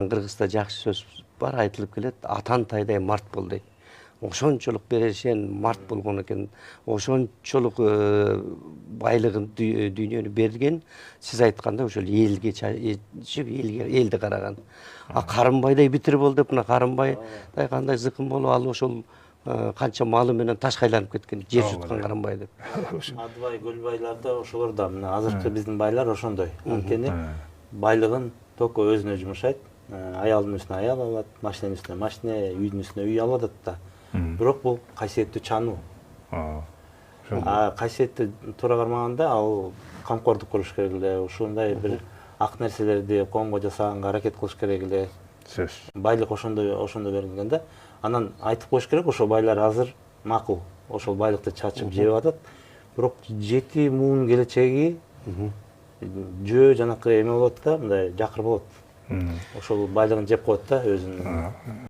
Кыргызда жакшы сөз бар, айтылып келет, атан тайдай март бол дейт. Ошончолук берешен март болгон экен, ошончолук байлыгын дүйнөнү берген, сиз айткандай ошол элге чачып, элди караган. А Карымбайдай битир бол деп, мына Карымбайдай кандай зыкым болуп, ал ошол канча малы менен ташка айланып кеткен, жер жуткан Карымбай деп. Адыбай, Көлбайлар да ошолор да, мына азыркы биздин байлар ошондой. Анткени байлыгын только өзүнө жумшайт. Аялдын үстүнө аял алат, машинанын үстүнө машина, үйдүн үстүнө үй алып атат да. Бирок бул касиеттүү чануу. Касиетти туура кармаганда ал камкордук кылыш керек эле, ушундай бир ак нерселерди коомго жасаганга аракет кылыш керек эле. Сөз. Байлык ошондой берилген да. Анан айтып коюш керек, ошол байлар азыр макул, ошол байлыкты чачып жеп атат. Бирок жети муун келечеги жөө жанакы эме болот да, мындай жакыр болот. Ошол байлыгын жеп коет да өзүнүн.